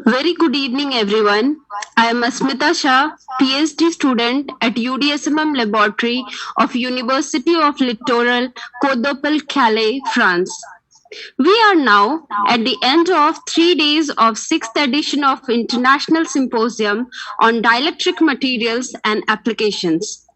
Very good evening, everyone. I am Asmita Shah, PhD student at UDSMM Laboratory of University of Littoral Côte Calais, France. We are now at the end of 3 days of 6th edition of International Symposium on Dielectric Materials and Applications.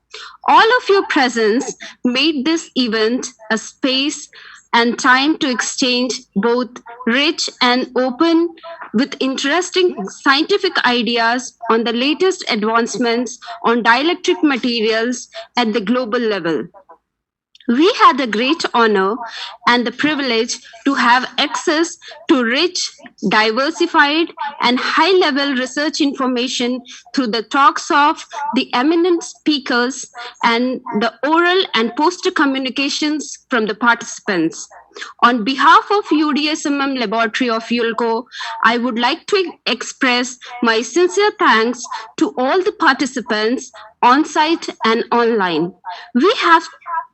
All of your presence made this event a space and time to exchange both rich and open with interesting scientific ideas on the latest advancements on dielectric materials at the global level. We had the great honor and the privilege to have access to rich, diversified, and high level research information through the talks of the eminent speakers and the oral and poster communications from the participants. On behalf of UDSMM Laboratory of ULCO, I would like to express my sincere thanks to all the participants on site and online. We have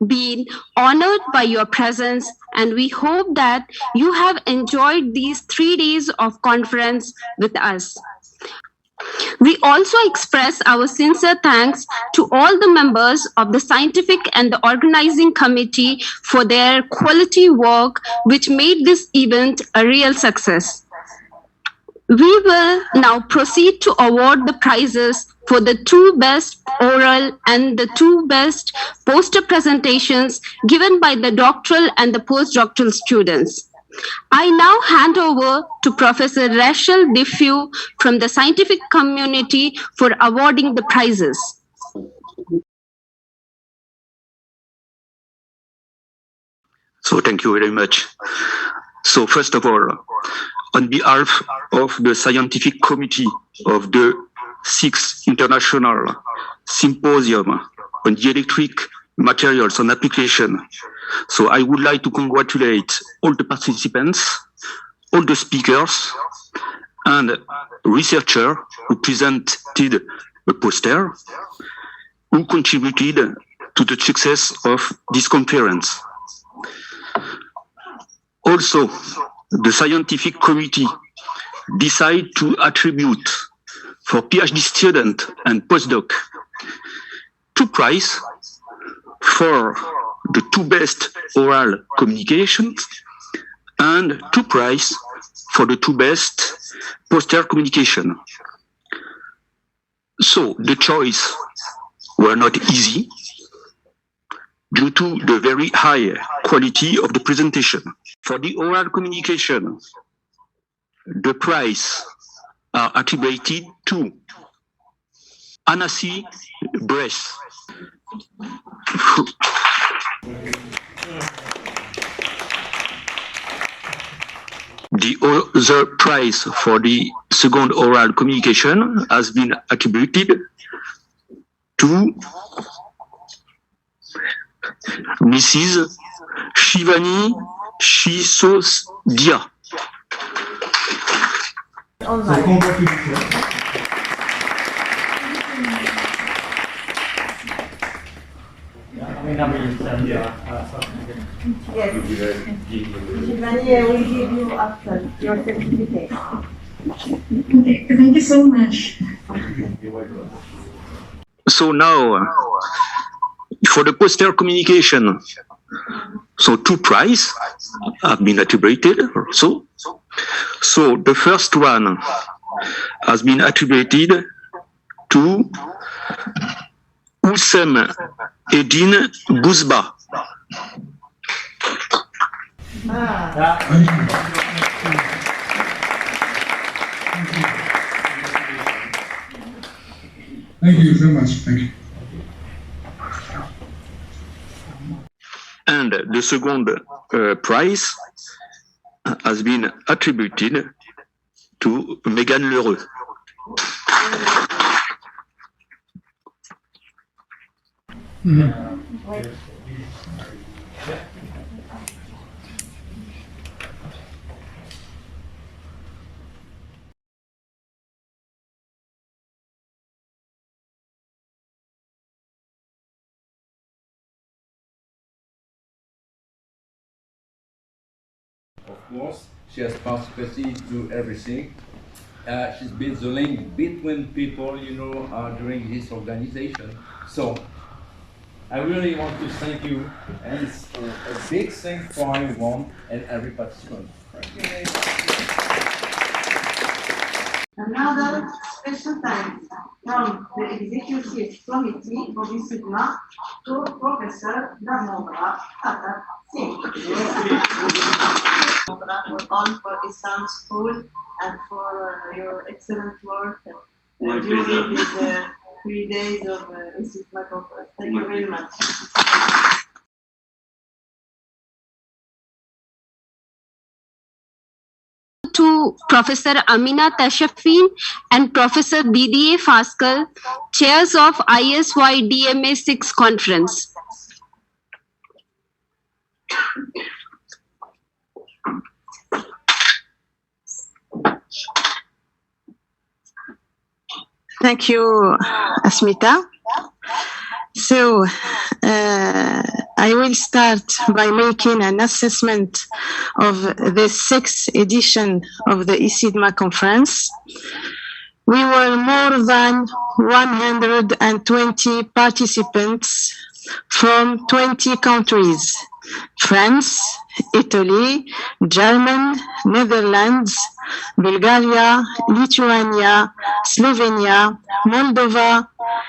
been honored by your presence, and we hope that you have enjoyed these 3 days of conference with us. We also express our sincere thanks to all the members of the scientific and the organizing committee for their quality work, which made this event a real success. We will now proceed to award the prizes for the 2 best oral and the 2 best poster presentations given by the doctoral and the postdoctoral students. I now hand over to Professor Rachel Diffew from the scientific community for awarding the prizes. So thank you very much. So first of all, on behalf of the scientific committee of the 6th International Symposium on Dielectric Materials and Application, so I would like to congratulate all the participants, all the speakers, and researchers who presented a poster, who contributed to the success of this conference. Also, the scientific committee decided to attribute for PhD student and postdoc 2 prizes for the 2 best oral communications and 2 prizes for the 2 best poster communication. So the choice were not easy due to the very high quality of the presentation. For the oral communication, the prize are attributed to Anasi Bress. The other prize for the second oral communication has been attributed to Mrs. Shivani Shisodia. So congratulations. Yes. Shivani will give you after your certificate. Thank you so much. So now, for the poster communication, so 2 prizes have been attributed also. So the first one has been attributed to Oussem Edine Bouzba. Thank you so much. Thank you. And the second prize has been attributed to Megan Leroux. course. She has participated to everything. She's built the link between people, during this organization. So I really want to thank you, and it's a big thanks for everyone and every participant. Another special thanks from the Executive Committee of ISyDMA to Professor Dharmendra Pratap Singh. For all for Islam School and for your excellent work during these 3 days of ISyDMA conference. Thank you very much. To Professor Amina Tashafin and Professor Didier Fascal, chairs of ISyDMA'6 conference. Thank you, Asmita. So, I will start by making an assessment of the 6th edition of the ISyDMA conference. We were more than 120 participants from 20 countries: France, Italy, Germany, Netherlands, Bulgaria, Lithuania, Slovenia, Moldova,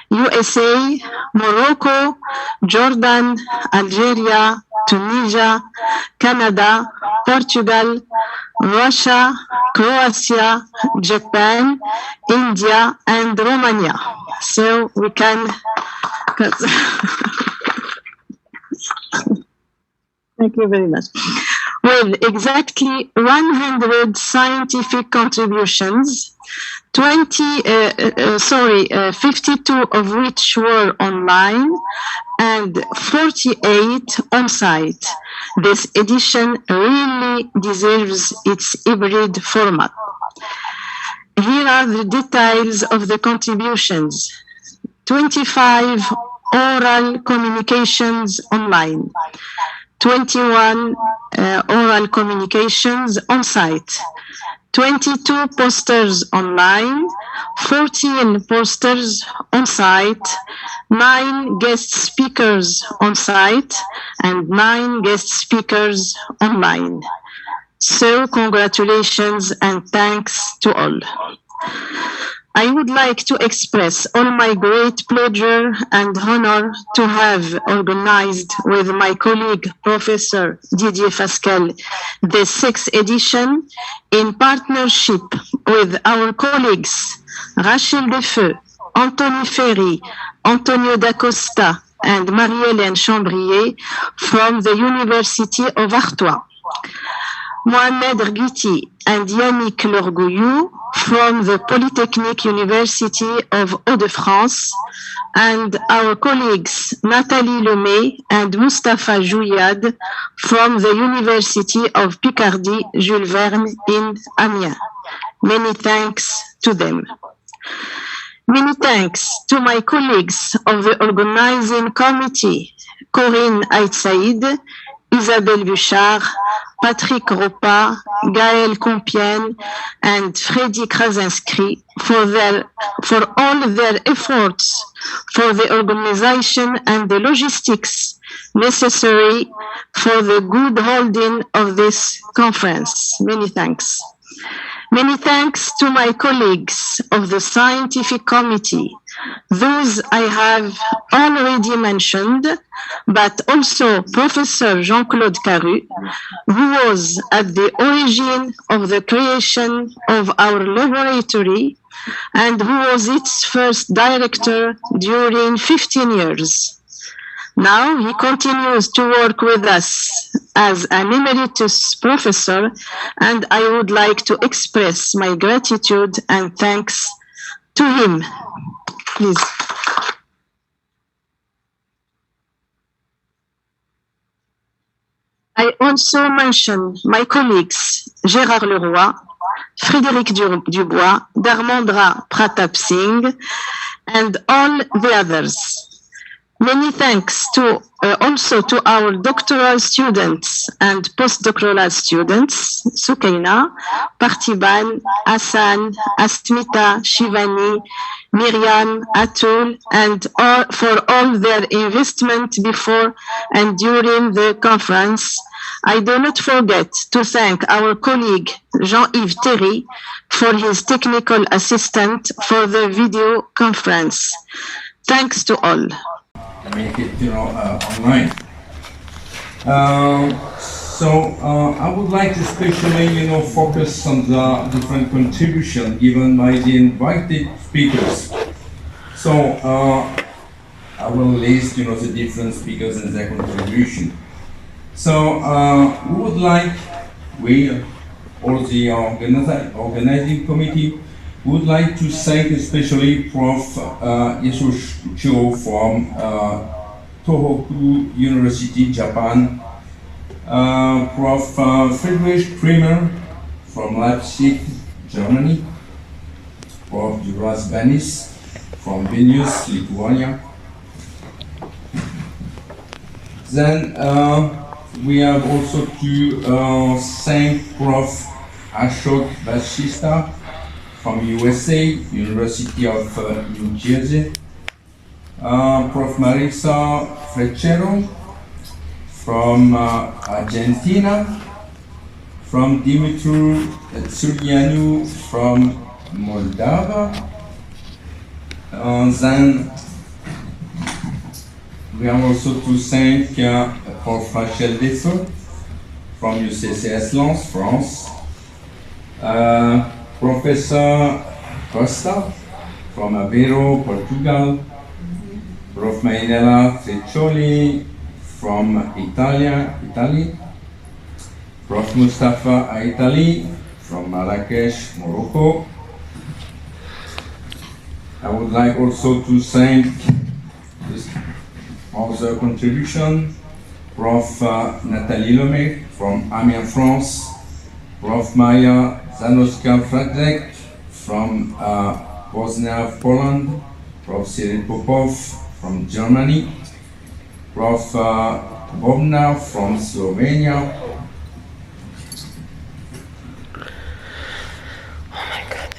USA, Morocco, Jordan, Algeria, Tunisia, Canada, Portugal, Russia, Croatia, Japan, India, and Romania. So we can... Thank you very much. With exactly 100 scientific contributions, 52 of which were online and 48 on site. This edition really deserves its hybrid format. Here are the details of the contributions. 25 oral communications online, 21 oral communications on site, 22 posters online, 14 posters on site, 9 guest speakers on site, and 9 guest speakers online. So congratulations and thanks to all. I would like to express all my great pleasure and honor to have organized with my colleague, Professor Didier Fascal, the 6th edition in partnership with our colleagues, Rachel Defeu, Anthony Ferry, Antonio da Costa, and Marie-Hélène Chambrier from the University of Artois. Mohamed Erguiti and Yannick Lorgouillou from the Polytechnic University of Hauts-de-France, and our colleagues Nathalie Lemay and Mustapha Jouiad from the University of Picardie Jules Verne in Amiens. Many thanks to them. Many thanks to my colleagues of the organizing committee, Corinne Aitsaïd, Isabelle Bouchard, Patrick Ropa, Gaël Compiègne, and Freddy Krasinski for all their efforts for the organization and the logistics necessary for the good holding of this conference. Many thanks. Many thanks to my colleagues of the scientific committee, those I have already mentioned, but also Professor Jean-Claude Caru, who was at the origin of the creation of our laboratory and who was its first director during 15 years. Now he continues to work with us as an emeritus professor, and I would like to express my gratitude and thanks to him. Please. I also mention my colleagues Gérard Leroy, Frédéric Dubois, Dharmendra Pratap Singh, and all the others. Many thanks to also to our doctoral students and postdoctoral students, Sukaina, Parthiban, Hassan, Asmita, Shivani, Miriam, Atul, and all, for all their investment before and during the conference. I do not forget to thank our colleague Jean-Yves Terry for his technical assistant for the video conference. Thanks to all. Make it, online. I would like to especially, focus on the different contribution given by the invited speakers. I will list, the different speakers and their contribution. We, all the organizing committee, would like to thank especially Prof. Yasuo from Tohoku University, Japan, Prof. Friedrich Kremer from Leipzig, Germany, Prof. Duras Banis from Vilnius, Lithuania. Then we have also to thank Prof. Ashok Vashista from USA, University of New Jersey, Prof. Marisa Freccero from Argentina, from Dimitru Tsulianu from Moldova. Then we have also to thank Prof. Rachel Dessau from UCCS Lens, France, Professor Costa from Aveiro, Portugal, Prof. Mainella Treccioli from Italy, Prof. Mustafa Aitali from Marrakesh, Morocco. I would like also to thank this other contribution, Prof. Nathalie Lemay from Amiens, France, Prof. Maja Zanowska-Fradek from Bosnia, Poland, Prof. Cyril Popov from Germany, Prof. Bobna from Slovenia. Oh my God.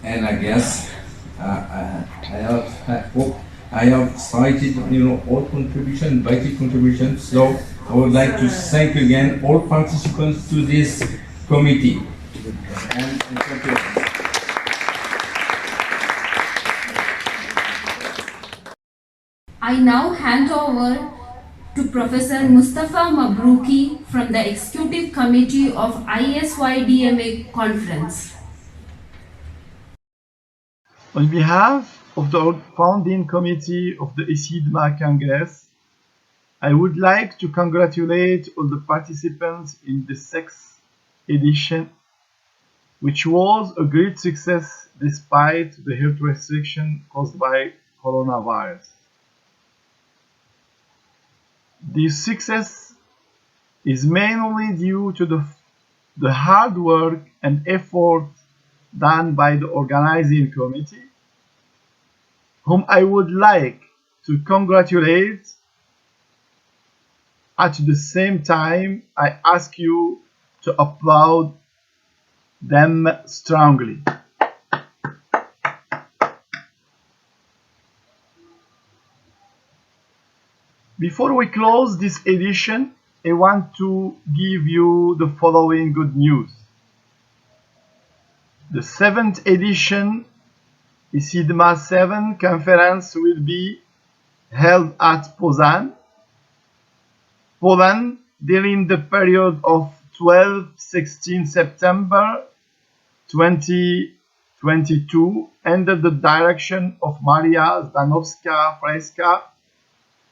And I guess I have cited, all contributions, invited contributions. So I would like to thank again all participants to this committee. And thank you. I now hand over to Professor Mustafa Mabrouki from the Executive Committee of ISyDMA' Conference. On behalf of the founding committee of the ISyDMA' Congress, I would like to congratulate all the participants in the 6th edition, which was a great success despite the health restriction caused by coronavirus. This success is mainly due to the hard work and effort done by the organizing committee, whom I would like to congratulate. At the same time, I ask you to applaud them strongly. Before we close this edition, I want to give you the following good news. The 7th edition ISyDMA'6 conference will be held at Poznań, Poland during the period of 12-16 September 2022 under the direction of Maria Zdanowska-Frejska,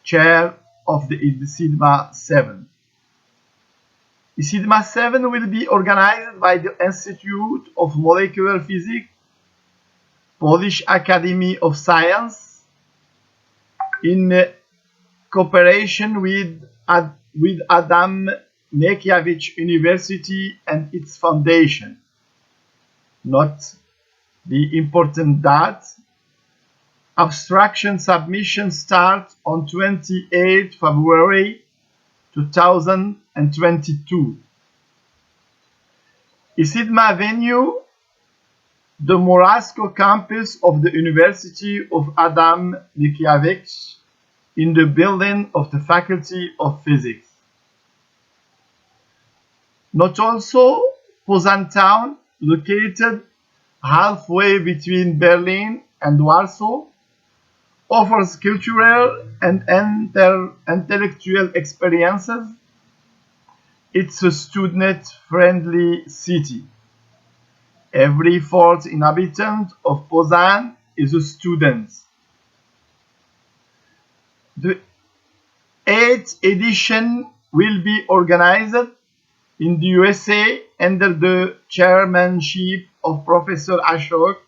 chair of the ISyDMA'7. ISyDMA'7 will be organized by the Institute of Molecular Physics, Polish Academy of Science, in cooperation with Adam Mickiewicz University and its foundation. Note the important that Abstraction submission starts on 28 February 2022. ISyDMA venue, the Morasco campus of the University of Adam Mickiewicz in the building of the Faculty of Physics. Not also Poznań town, located halfway between Berlin and Warsaw, offers cultural and intellectual experiences. It's a student-friendly city. Every fourth inhabitant of Poznań is a student. The 8th edition will be organized in the USA under the chairmanship of Professor Ashok,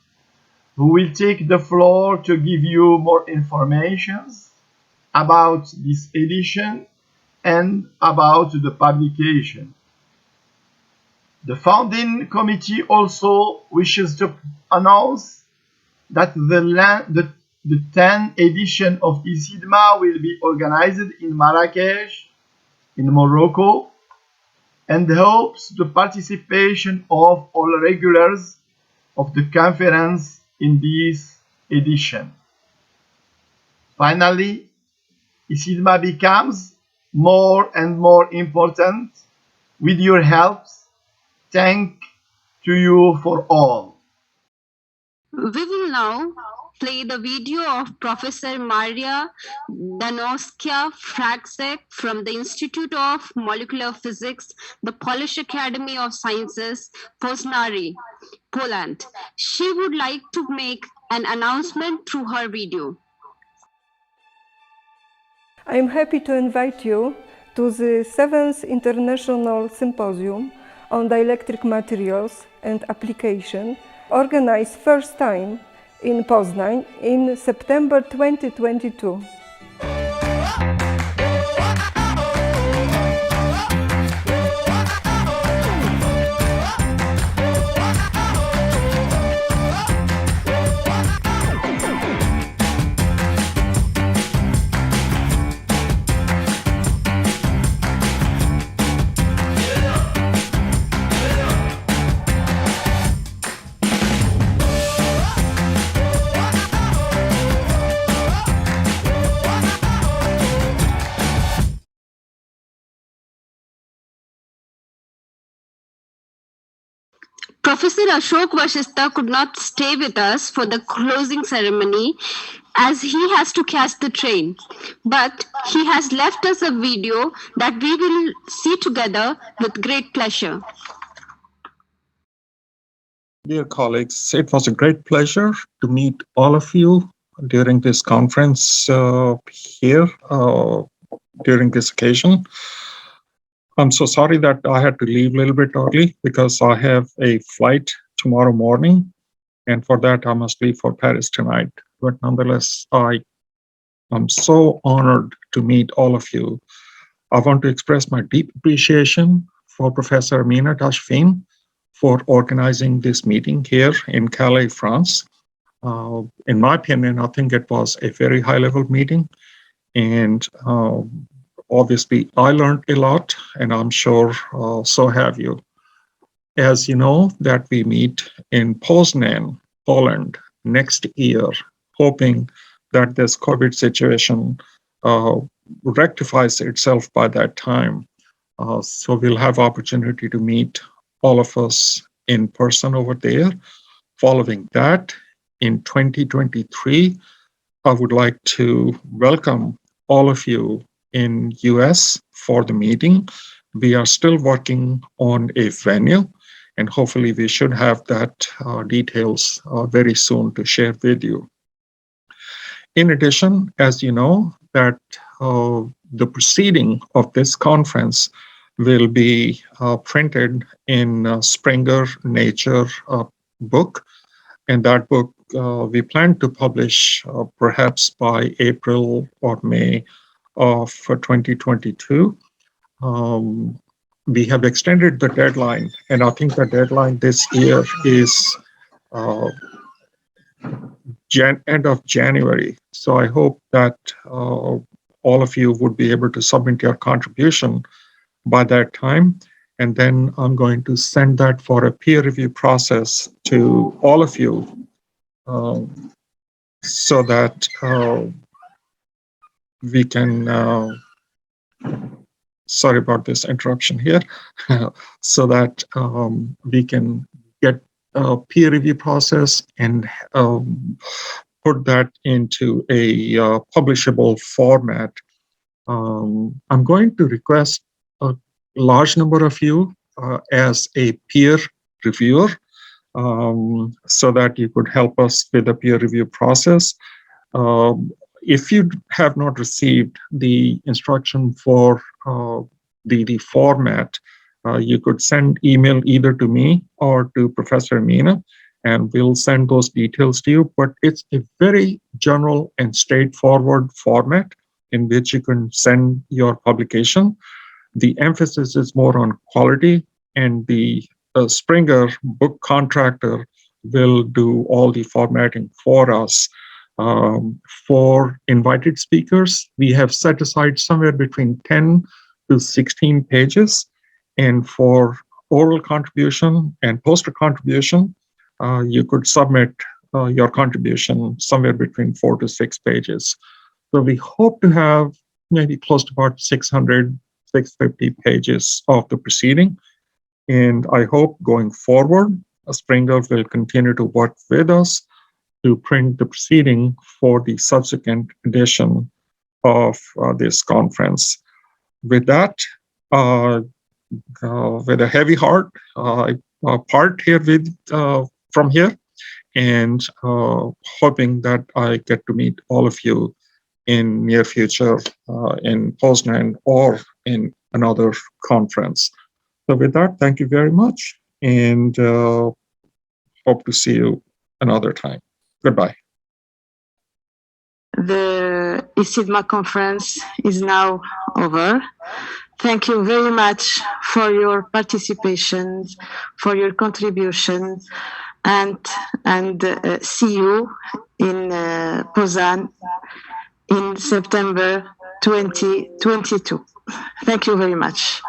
who will take the floor to give you more information about this edition and about the publication. The founding committee also wishes to announce that the 10th edition of ISyDMA' will be organized in Marrakech, in Morocco, and hopes the participation of all regulars of the conference in this edition. Finally, ISyDMA' becomes more and more important with your help. Thank to you for all. We will now play the video of Professor Maria Danowska-Fraczek from the Institute of Molecular Physics, the Polish Academy of Sciences, Poznań, Poland. She would like to make an announcement through her video. I am happy to invite you to the 7th International Symposium on Dielectric Materials and Application, organized first time in Poznań in September 2022. Professor Ashok Vashista could not stay with us for the closing ceremony as he has to catch the train, but he has left us a video that we will see together with great pleasure. Dear colleagues, it was a great pleasure to meet all of you during this conference here during this occasion. I'm so sorry that I had to leave a little bit early because I have a flight tomorrow morning, and for that I must leave for Paris tonight. But nonetheless, I am so honored to meet all of you. I want to express my deep appreciation for Professor Amina Tashfin for organizing this meeting here in Calais, France. In my opinion, I think it was a very high-level meeting, and obviously, I learned a lot, and I'm sure so have you. As you know, that we meet in Poznań, Poland, next year, hoping that this COVID situation rectifies itself by that time. So we'll have opportunity to meet all of us in person over there. Following that, in 2023, I would like to welcome all of you in US for the meeting. We are still working on a venue, and hopefully we should have that details very soon to share with you. In addition, as you know, that the proceeding of this conference will be printed in Springer Nature book, and that book we plan to publish perhaps by April or May of 2022. We have extended the deadline, and I think the deadline this year is end of January. So I hope that all of you would be able to submit your contribution by that time. And then I'm going to send that for a peer review process to all of you so that we can, sorry about this interruption here, so that we can get a peer review process and put that into a publishable format. I'm going to request a large number of you as a peer reviewer so that you could help us with the peer review process. If you have not received the instruction for the format, you could send email either to me or to Professor Mina, and we'll send those details to you. But it's a very general and straightforward format in which you can send your publication. The emphasis is more on quality, and the Springer book contractor will do all the formatting for us. For invited speakers, we have set aside somewhere between 10 to 16 pages. And for oral contribution and poster contribution, you could submit your contribution somewhere between 4 to 6 pages. So we hope to have maybe close to about 600, 650 pages of the proceeding. And I hope going forward, Springer will continue to work with us to print the proceeding for the subsequent edition of this conference. With that, with a heavy heart, I part here with from here, and hoping that I get to meet all of you in near future in Poznan or in another conference. So with that, thank you very much, and hope to see you another time. Goodbye. The ISyDMA' conference is now over. Thank you very much for your participation, for your contribution, and see you in Poznan in September 2022. Thank you very much.